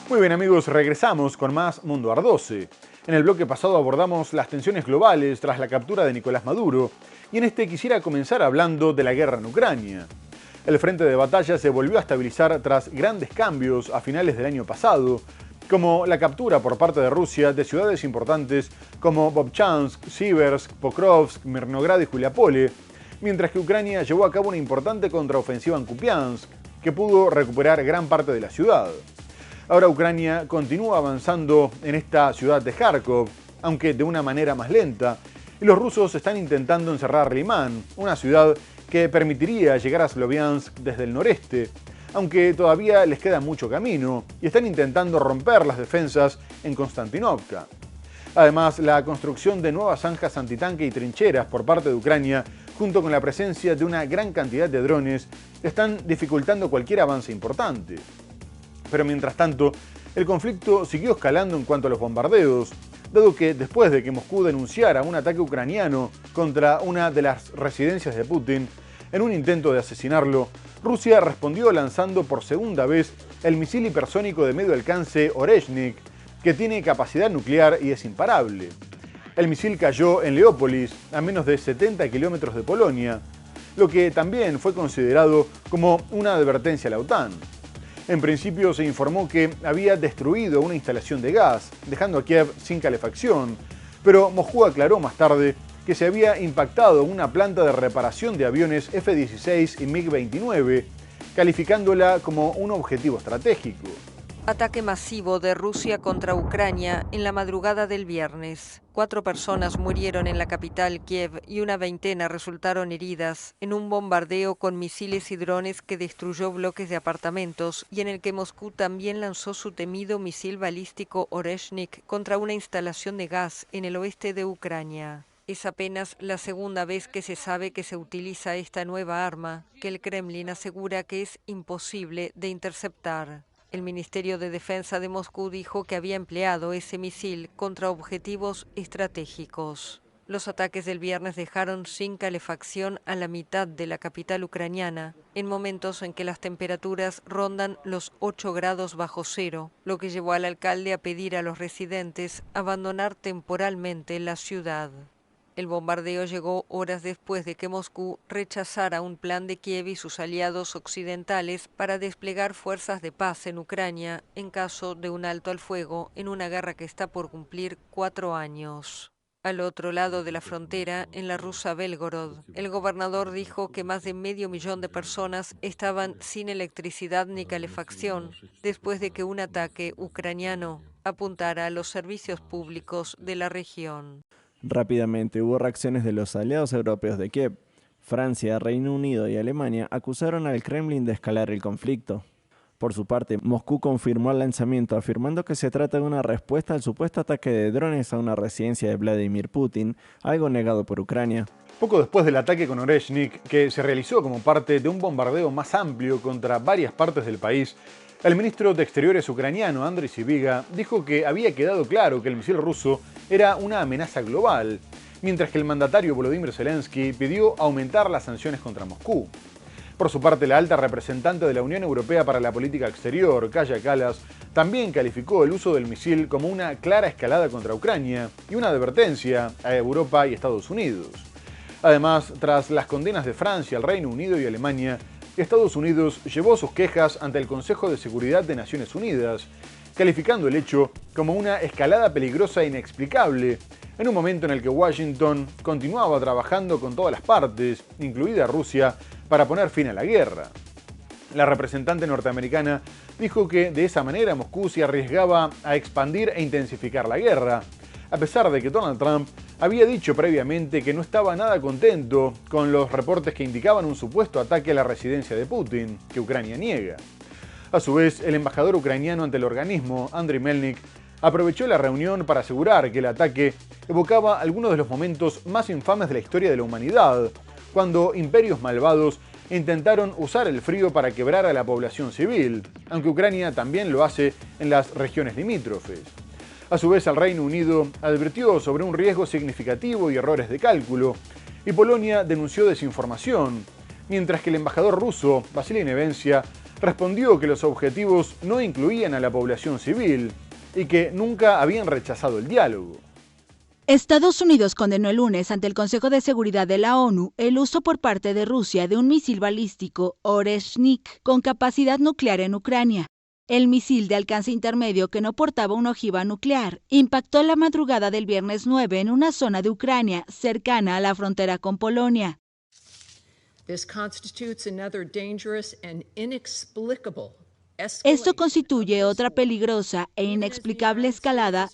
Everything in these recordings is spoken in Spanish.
Muy bien amigos, regresamos con más Mundo Ar12. En el bloque pasado abordamos las tensiones globales tras la captura de Nicolás Maduro y en este quisiera comenzar hablando de la guerra en Ucrania. El frente de batalla se volvió a estabilizar tras grandes cambios a finales del año pasado, como la captura por parte de Rusia de ciudades importantes como Vovchansk, Siversk, Pokrovsk, Mirnograd y Juliapole, mientras que Ucrania llevó a cabo una importante contraofensiva en Kupiansk, que pudo recuperar gran parte de la ciudad. Ahora Ucrania continúa avanzando en esta ciudad de Kharkov, aunque de una manera más lenta, y los rusos están intentando encerrar Liman, una ciudad que permitiría llegar a Sloviansk desde el noreste, aunque todavía les queda mucho camino, y están intentando romper las defensas en Konstantinovka. Además, la construcción de nuevas zanjas antitanque y trincheras por parte de Ucrania, junto con la presencia de una gran cantidad de drones, están dificultando cualquier avance importante. Pero mientras tanto, el conflicto siguió escalando en cuanto a los bombardeos, dado que después de que Moscú denunciara un ataque ucraniano contra una de las residencias de Putin, en un intento de asesinarlo, Rusia respondió lanzando por segunda vez el misil hipersónico de medio alcance Oreshnik, que tiene capacidad nuclear y es imparable. El misil cayó en Leópolis, a menos de 70 kilómetros de Polonia, lo que también fue considerado como una advertencia a la OTAN. En principio se informó que había destruido una instalación de gas, dejando a Kiev sin calefacción, pero Moscú aclaró más tarde que se había impactado una planta de reparación de aviones F-16 y MiG-29, calificándola como un objetivo estratégico. Ataque masivo de Rusia contra Ucrania en la madrugada del viernes. 4 personas murieron en la capital Kiev y una veintena resultaron heridas en un bombardeo con misiles y drones que destruyó bloques de apartamentos y en el que Moscú también lanzó su temido misil balístico Oreshnik contra una instalación de gas en el oeste de Ucrania. Es apenas la segunda vez que se sabe que se utiliza esta nueva arma, que el Kremlin asegura que es imposible de interceptar. El Ministerio de Defensa de Moscú dijo que había empleado ese misil contra objetivos estratégicos. Los ataques del viernes dejaron sin calefacción a la mitad de la capital ucraniana, en momentos en que las temperaturas rondan los 8 grados bajo cero, lo que llevó al alcalde a pedir a los residentes abandonar temporalmente la ciudad. El bombardeo llegó horas después de que Moscú rechazara un plan de Kiev y sus aliados occidentales para desplegar fuerzas de paz en Ucrania en caso de un alto al fuego en una guerra que está por cumplir 4 años. Al otro lado de la frontera, en la rusa Belgorod, el gobernador dijo que más de 500.000 de personas estaban sin electricidad ni calefacción después de que un ataque ucraniano apuntara a los servicios públicos de la región. Rápidamente hubo reacciones de los aliados europeos de Kiev. Francia, Reino Unido y Alemania acusaron al Kremlin de escalar el conflicto. Por su parte, Moscú confirmó el lanzamiento, afirmando que se trata de una respuesta al supuesto ataque de drones a una residencia de Vladimir Putin, algo negado por Ucrania. Poco después del ataque con Oreshnik, que se realizó como parte de un bombardeo más amplio contra varias partes del país, el ministro de Exteriores ucraniano, Andriy Sybiga, dijo que había quedado claro que el misil ruso era una amenaza global, mientras que el mandatario Volodymyr Zelensky pidió aumentar las sanciones contra Moscú. Por su parte, la alta representante de la Unión Europea para la Política Exterior, Kaja Kallas, también calificó el uso del misil como una clara escalada contra Ucrania y una advertencia a Europa y Estados Unidos. Además, tras las condenas de Francia, el Reino Unido y Alemania, Estados Unidos llevó sus quejas ante el Consejo de Seguridad de Naciones Unidas, calificando el hecho como una escalada peligrosa e inexplicable, en un momento en el que Washington continuaba trabajando con todas las partes, incluida Rusia, para poner fin a la guerra. La representante norteamericana dijo que de esa manera Moscú se arriesgaba a expandir e intensificar la guerra, a pesar de que Donald Trump había dicho previamente que no estaba nada contento con los reportes que indicaban un supuesto ataque a la residencia de Putin, que Ucrania niega. A su vez, el embajador ucraniano ante el organismo, Andriy Melnik, aprovechó la reunión para asegurar que el ataque evocaba algunos de los momentos más infames de la historia de la humanidad, cuando imperios malvados intentaron usar el frío para quebrar a la población civil, aunque Ucrania también lo hace en las regiones limítrofes. A su vez, el Reino Unido advirtió sobre un riesgo significativo y errores de cálculo, y Polonia denunció desinformación, mientras que el embajador ruso, Vasily Nevencia, respondió que los objetivos no incluían a la población civil y que nunca habían rechazado el diálogo. Estados Unidos condenó el lunes ante el Consejo de Seguridad de la ONU el uso por parte de Rusia de un misil balístico Oreshnik con capacidad nuclear en Ucrania. El misil de alcance intermedio, que no portaba una ojiva nuclear, impactó la madrugada del viernes 9 en una zona de Ucrania cercana a la frontera con Polonia. Esto constituye otra peligrosa e inexplicable escalada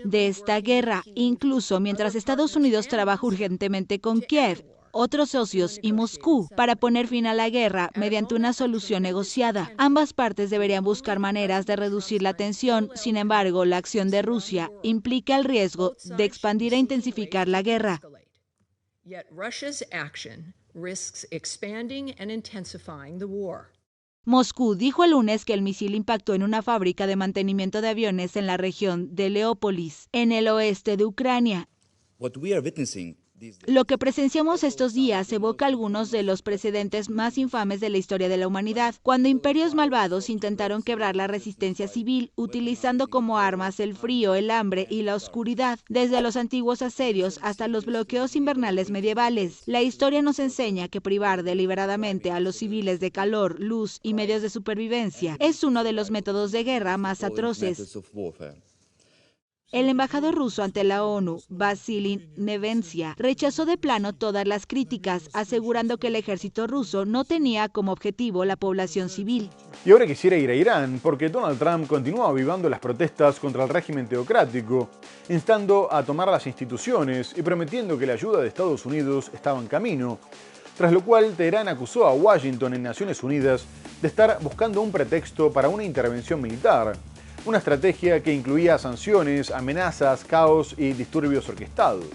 de esta guerra, incluso mientras Estados Unidos trabaja urgentemente con Kiev, otros socios y Moscú para poner fin a la guerra mediante una solución negociada. Ambas partes deberían buscar maneras de reducir la tensión. Sin embargo, la acción de Rusia implica el riesgo de expandir e intensificar la guerra. Moscú dijo el lunes que el misil impactó en una fábrica de mantenimiento de aviones en la región de Leópolis, en el oeste de Ucrania. Lo que presenciamos estos días evoca algunos de los precedentes más infames de la historia de la humanidad, cuando imperios malvados intentaron quebrar la resistencia civil utilizando como armas el frío, el hambre y la oscuridad, desde los antiguos asedios hasta los bloqueos invernales medievales. La historia nos enseña que privar deliberadamente a los civiles de calor, luz y medios de supervivencia es uno de los métodos de guerra más atroces. El embajador ruso ante la ONU, Vasily Nevencia, rechazó de plano todas las críticas, asegurando que el ejército ruso no tenía como objetivo la población civil. Y ahora quisiera ir a Irán, porque Donald Trump continúa avivando las protestas contra el régimen teocrático, instando a tomar las instituciones y prometiendo que la ayuda de Estados Unidos estaba en camino, tras lo cual Teherán acusó a Washington en Naciones Unidas de estar buscando un pretexto para una intervención militar. Una estrategia que incluía sanciones, amenazas, caos y disturbios orquestados.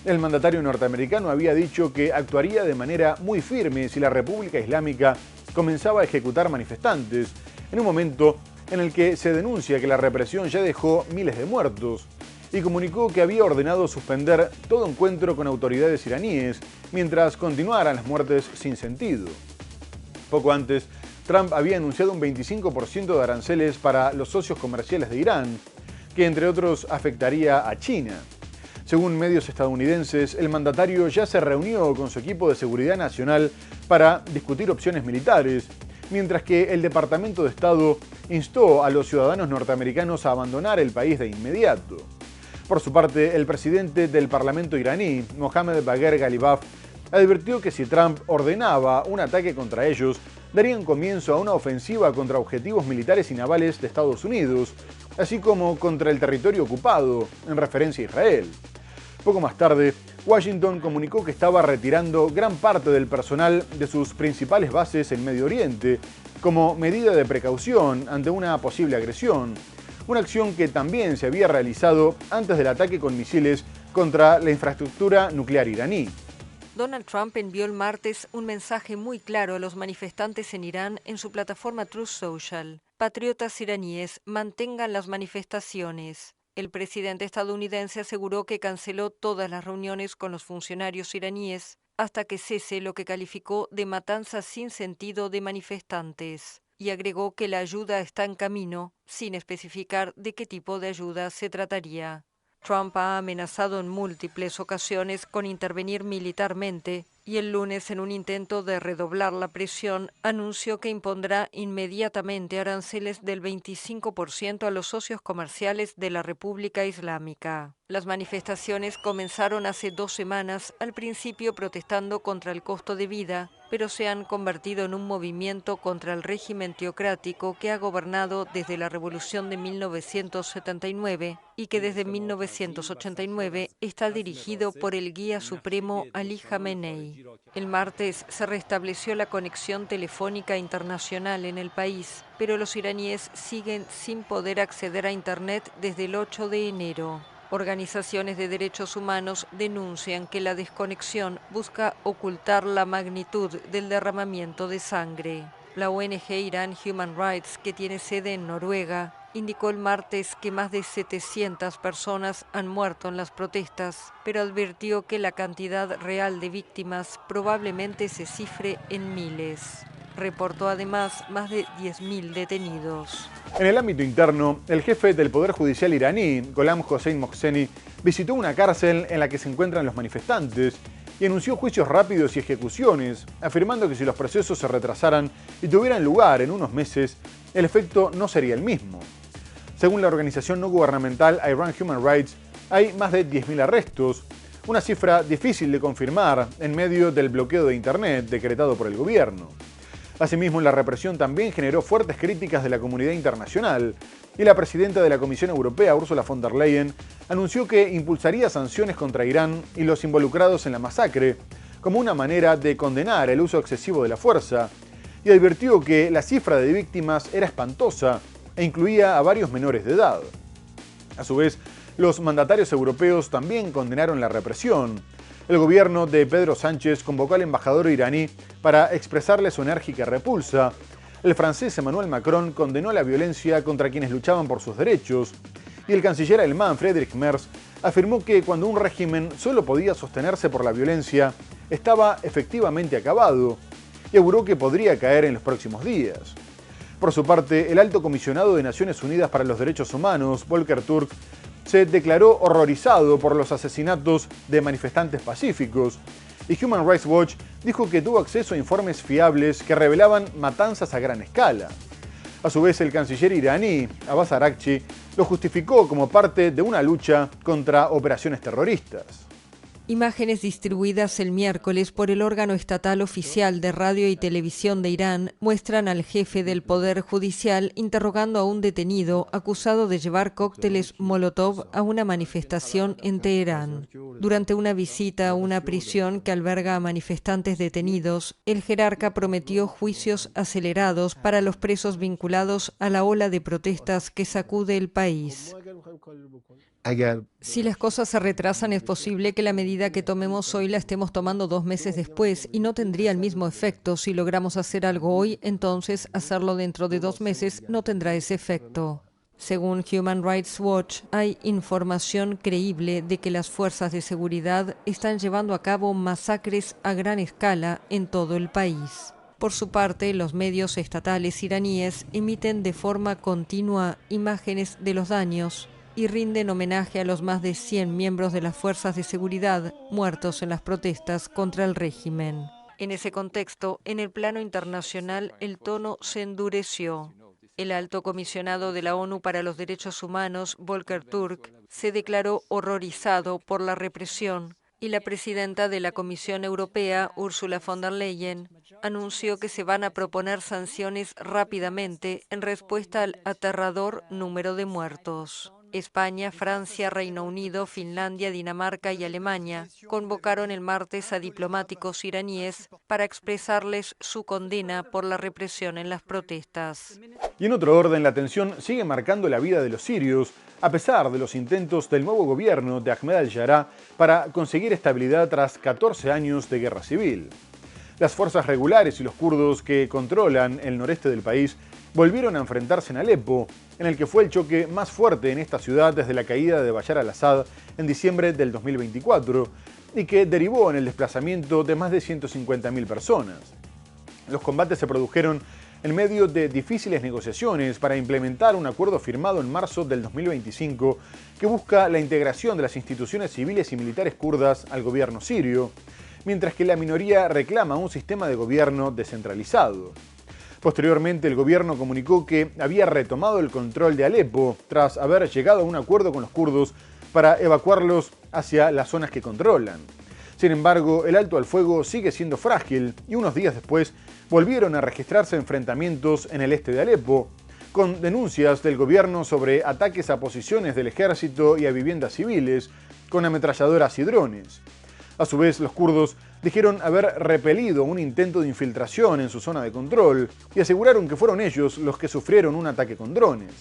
El mandatario norteamericano había dicho que actuaría de manera muy firme si la República Islámica comenzaba a ejecutar manifestantes, en un momento en el que se denuncia que la represión ya dejó miles de muertos, y comunicó que había ordenado suspender todo encuentro con autoridades iraníes mientras continuaran las muertes sin sentido. Poco antes, Trump había anunciado un 25% de aranceles para los socios comerciales de Irán, que entre otros afectaría a China. Según medios estadounidenses, el mandatario ya se reunió con su equipo de seguridad nacional para discutir opciones militares, mientras que el Departamento de Estado instó a los ciudadanos norteamericanos a abandonar el país de inmediato. Por su parte, el presidente del Parlamento iraní, Mohammad Bagher Ghalibaf, advirtió que si Trump ordenaba un ataque contra ellos, darían comienzo a una ofensiva contra objetivos militares y navales de Estados Unidos, así como contra el territorio ocupado, en referencia a Israel. Poco más tarde, Washington comunicó que estaba retirando gran parte del personal de sus principales bases en Medio Oriente, como medida de precaución ante una posible agresión, una acción que también se había realizado antes del ataque con misiles contra la infraestructura nuclear iraní. Donald Trump envió el martes un mensaje muy claro a los manifestantes en Irán en su plataforma Truth Social. Patriotas iraníes, mantengan las manifestaciones. El presidente estadounidense aseguró que canceló todas las reuniones con los funcionarios iraníes hasta que cese lo que calificó de matanza sin sentido de manifestantes, y agregó que la ayuda está en camino, sin especificar de qué tipo de ayuda se trataría. Trump ha amenazado en múltiples ocasiones con intervenir militarmente y el lunes, en un intento de redoblar la presión, anunció que impondrá inmediatamente aranceles del 25% a los socios comerciales de la República Islámica. Las manifestaciones comenzaron hace 2 semanas, al principio protestando contra el costo de vida, pero se han convertido en un movimiento contra el régimen teocrático que ha gobernado desde la Revolución de 1979 y que desde 1989 está dirigido por el guía supremo Ali Khamenei. El martes se restableció la conexión telefónica internacional en el país, pero los iraníes siguen sin poder acceder a Internet desde el 8 de enero. Organizaciones de derechos humanos denuncian que la desconexión busca ocultar la magnitud del derramamiento de sangre. La ONG Iran Human Rights, que tiene sede en Noruega, indicó el martes que más de 700 personas han muerto en las protestas, pero advirtió que la cantidad real de víctimas probablemente se cifre en miles. Reportó además más de 10.000 detenidos. En el ámbito interno, el jefe del Poder Judicial iraní, Gholam Hossein Mohseni, visitó una cárcel en la que se encuentran los manifestantes y anunció juicios rápidos y ejecuciones, afirmando que si los procesos se retrasaran y tuvieran lugar en unos meses, el efecto no sería el mismo. Según la organización no gubernamental Iran Human Rights, hay más de 10.000 arrestos, una cifra difícil de confirmar en medio del bloqueo de Internet decretado por el gobierno. Asimismo, la represión también generó fuertes críticas de la comunidad internacional y la presidenta de la Comisión Europea, Ursula von der Leyen, anunció que impulsaría sanciones contra Irán y los involucrados en la masacre como una manera de condenar el uso excesivo de la fuerza y advirtió que la cifra de víctimas era espantosa e incluía a varios menores de edad. A su vez, los mandatarios europeos también condenaron la represión. El gobierno de Pedro Sánchez convocó al embajador iraní para expresarle su enérgica repulsa. El francés Emmanuel Macron condenó la violencia contra quienes luchaban por sus derechos. Y el canciller alemán Friedrich Merz afirmó que cuando un régimen solo podía sostenerse por la violencia, estaba efectivamente acabado, y aseguró que podría caer en los próximos días. Por su parte, el alto comisionado de Naciones Unidas para los Derechos Humanos, Volker Turk, se declaró horrorizado por los asesinatos de manifestantes pacíficos, y Human Rights Watch dijo que tuvo acceso a informes fiables que revelaban matanzas a gran escala. A su vez, el canciller iraní, Abbas Araghchi, lo justificó como parte de una lucha contra operaciones terroristas. Imágenes distribuidas el miércoles por el órgano estatal oficial de radio y televisión de Irán muestran al jefe del Poder Judicial interrogando a un detenido acusado de llevar cócteles Molotov a una manifestación en Teherán. Durante una visita a una prisión que alberga a manifestantes detenidos, el jerarca prometió juicios acelerados para los presos vinculados a la ola de protestas que sacude el país. Si las cosas se retrasan, es posible que la medida que tomemos hoy la estemos tomando 2 meses después y no tendría el mismo efecto. Si logramos hacer algo hoy, entonces hacerlo dentro de 2 meses no tendrá ese efecto. Según Human Rights Watch, hay información creíble de que las fuerzas de seguridad están llevando a cabo masacres a gran escala en todo el país. Por su parte, los medios estatales iraníes emiten de forma continua imágenes de los daños y rinden homenaje a los más de 100 miembros de las fuerzas de seguridad muertos en las protestas contra el régimen. En ese contexto, en el plano internacional, el tono se endureció. El alto comisionado de la ONU para los Derechos Humanos, Volker Turk, se declaró horrorizado por la represión y la presidenta de la Comisión Europea, Ursula von der Leyen, anunció que se van a proponer sanciones rápidamente en respuesta al aterrador número de muertos. España, Francia, Reino Unido, Finlandia, Dinamarca y Alemania convocaron el martes a diplomáticos iraníes para expresarles su condena por la represión en las protestas. Y en otro orden, la tensión sigue marcando la vida de los sirios, a pesar de los intentos del nuevo gobierno de Ahmed al-Jarrah para conseguir estabilidad tras 14 años de guerra civil. Las fuerzas regulares y los kurdos que controlan el noreste del país volvieron a enfrentarse en Alepo, en el que fue el choque más fuerte en esta ciudad desde la caída de Bashar al-Assad en diciembre del 2024 y que derivó en el desplazamiento de más de 150.000 personas. Los combates se produjeron en medio de difíciles negociaciones para implementar un acuerdo firmado en marzo del 2025 que busca la integración de las instituciones civiles y militares kurdas al gobierno sirio, mientras que la minoría reclama un sistema de gobierno descentralizado. Posteriormente, el gobierno comunicó que había retomado el control de Alepo tras haber llegado a un acuerdo con los kurdos para evacuarlos hacia las zonas que controlan. Sin embargo, el alto al fuego sigue siendo frágil y unos días después volvieron a registrarse enfrentamientos en el este de Alepo, con denuncias del gobierno sobre ataques a posiciones del ejército y a viviendas civiles, con ametralladoras y drones. A su vez, los kurdos dijeron haber repelido un intento de infiltración en su zona de control y aseguraron que fueron ellos los que sufrieron un ataque con drones.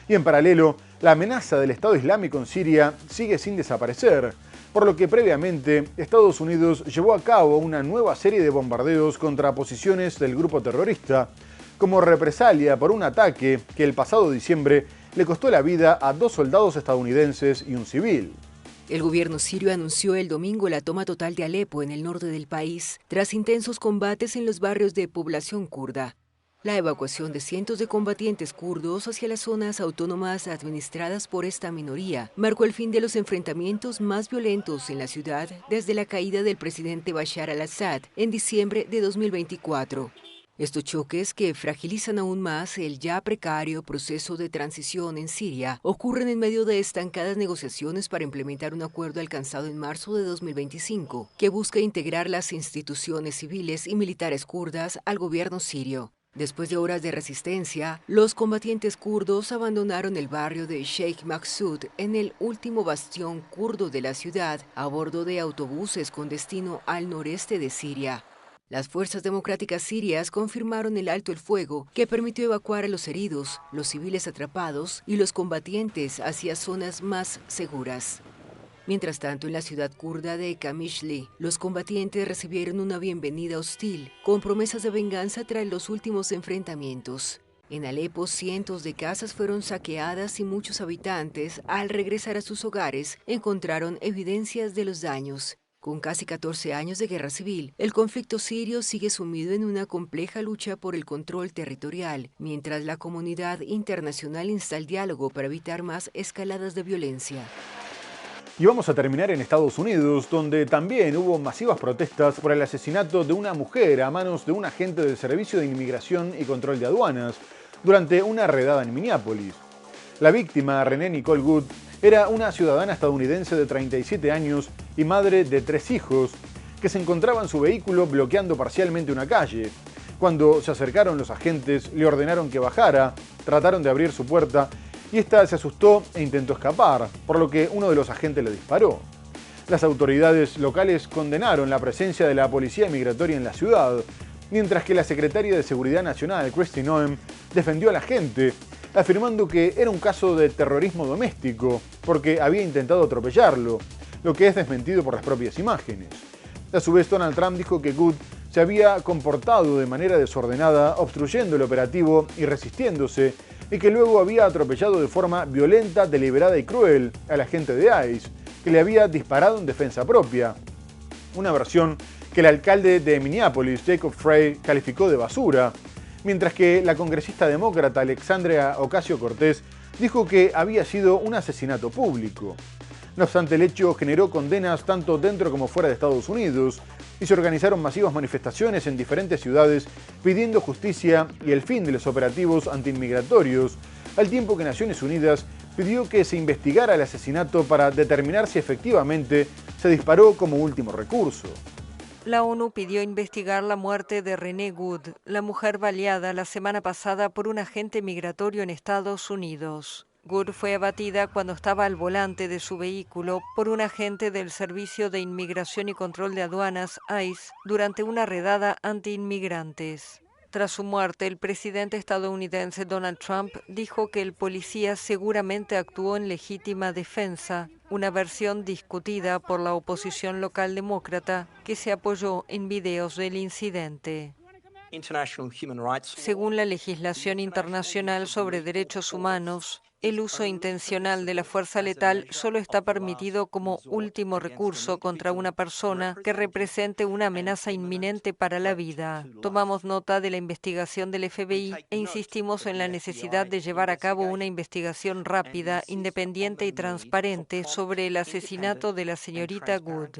Y en paralelo, la amenaza del Estado Islámico en Siria sigue sin desaparecer, por lo que previamente Estados Unidos llevó a cabo una nueva serie de bombardeos contra posiciones del grupo terrorista, como represalia por un ataque que el pasado diciembre le costó la vida a 2 soldados estadounidenses y un civil. El gobierno sirio anunció el domingo la toma total de Alepo, en el norte del país, tras intensos combates en los barrios de población kurda. La evacuación de cientos de combatientes kurdos hacia las zonas autónomas administradas por esta minoría marcó el fin de los enfrentamientos más violentos en la ciudad desde la caída del presidente Bashar al-Assad en diciembre de 2024. Estos choques, que fragilizan aún más el ya precario proceso de transición en Siria, ocurren en medio de estancadas negociaciones para implementar un acuerdo alcanzado en marzo de 2025, que busca integrar las instituciones civiles y militares kurdas al gobierno sirio. Después de horas de resistencia, los combatientes kurdos abandonaron el barrio de Sheikh Maksud, en el último bastión kurdo de la ciudad, a bordo de autobuses con destino al noreste de Siria. Las fuerzas democráticas sirias confirmaron el alto el fuego, que permitió evacuar a los heridos, los civiles atrapados y los combatientes hacia zonas más seguras. Mientras tanto, en la ciudad kurda de Kamishli, los combatientes recibieron una bienvenida hostil, con promesas de venganza tras los últimos enfrentamientos. En Alepo, cientos de casas fueron saqueadas y muchos habitantes, al regresar a sus hogares, encontraron evidencias de los daños. Con casi 14 años de guerra civil, el conflicto sirio sigue sumido en una compleja lucha por el control territorial, mientras la comunidad internacional insta el diálogo para evitar más escaladas de violencia. Y vamos a terminar en Estados Unidos, donde también hubo masivas protestas por el asesinato de una mujer a manos de un agente del Servicio de Inmigración y Control de Aduanas durante una redada en Minneapolis. La víctima, Renee Nicole Good, era una ciudadana estadounidense de 37 años y madre de 3 hijos, que se encontraba en su vehículo bloqueando parcialmente una calle. Cuando se acercaron los agentes, le ordenaron que bajara, trataron de abrir su puerta y esta se asustó e intentó escapar, por lo que uno de los agentes le disparó. Las autoridades locales condenaron la presencia de la policía migratoria en la ciudad, mientras que la secretaria de Seguridad Nacional, Kristi Noem, defendió al agente, afirmando que era un caso de terrorismo doméstico, porque había intentado atropellarlo, lo que es desmentido por las propias imágenes. A su vez, Donald Trump dijo que Good se había comportado de manera desordenada, obstruyendo el operativo y resistiéndose, y que luego había atropellado de forma violenta, deliberada y cruel al agente de ICE, que le había disparado en defensa propia. Una versión que el alcalde de Minneapolis, Jacob Frey, calificó de basura, mientras que la congresista demócrata Alexandria Ocasio-Cortez dijo que había sido un asesinato público. No obstante, el hecho generó condenas tanto dentro como fuera de Estados Unidos y se organizaron masivas manifestaciones en diferentes ciudades pidiendo justicia y el fin de los operativos antiinmigratorios, al tiempo que Naciones Unidas pidió que se investigara el asesinato para determinar si efectivamente se disparó como último recurso. La ONU pidió investigar la muerte de Renee Good, la mujer baleada la semana pasada por un agente migratorio en Estados Unidos. Good fue abatida cuando estaba al volante de su vehículo por un agente del Servicio de Inmigración y Control de Aduanas, ICE, durante una redada anti-inmigrantes. Tras su muerte, el presidente estadounidense Donald Trump dijo que el policía seguramente actuó en legítima defensa, una versión discutida por la oposición local demócrata que se apoyó en videos del incidente. Según la legislación internacional sobre derechos humanos, el uso intencional de la fuerza letal solo está permitido como último recurso contra una persona que represente una amenaza inminente para la vida. Tomamos nota de la investigación del FBI e insistimos en la necesidad de llevar a cabo una investigación rápida, independiente y transparente sobre el asesinato de la señorita Good.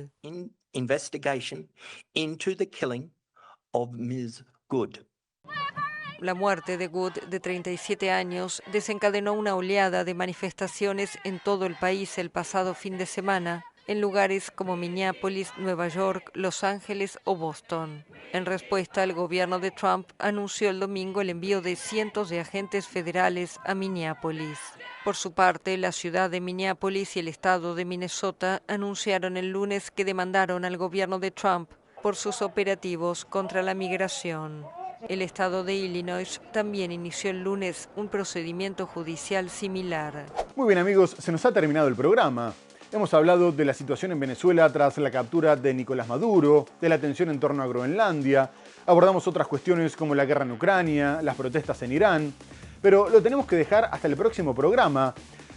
La muerte de Good, de 37 años, desencadenó una oleada de manifestaciones en todo el país el pasado fin de semana, en lugares como Minneapolis, Nueva York, Los Ángeles o Boston. En respuesta, el gobierno de Trump anunció el domingo el envío de cientos de agentes federales a Minneapolis. Por su parte, la ciudad de Minneapolis y el estado de Minnesota anunciaron el lunes que demandaron al gobierno de Trump por sus operativos contra la migración. El estado de Illinois también inició el lunes un procedimiento judicial similar. Muy bien amigos, se nos ha terminado el programa. Hemos hablado de la situación en Venezuela tras la captura de Nicolás Maduro, de la tensión en torno a Groenlandia, abordamos otras cuestiones como la guerra en Ucrania, las protestas en Irán, pero lo tenemos que dejar hasta el próximo programa,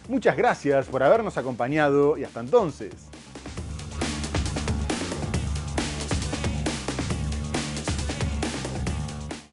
Muchas gracias por habernos acompañado y hasta entonces.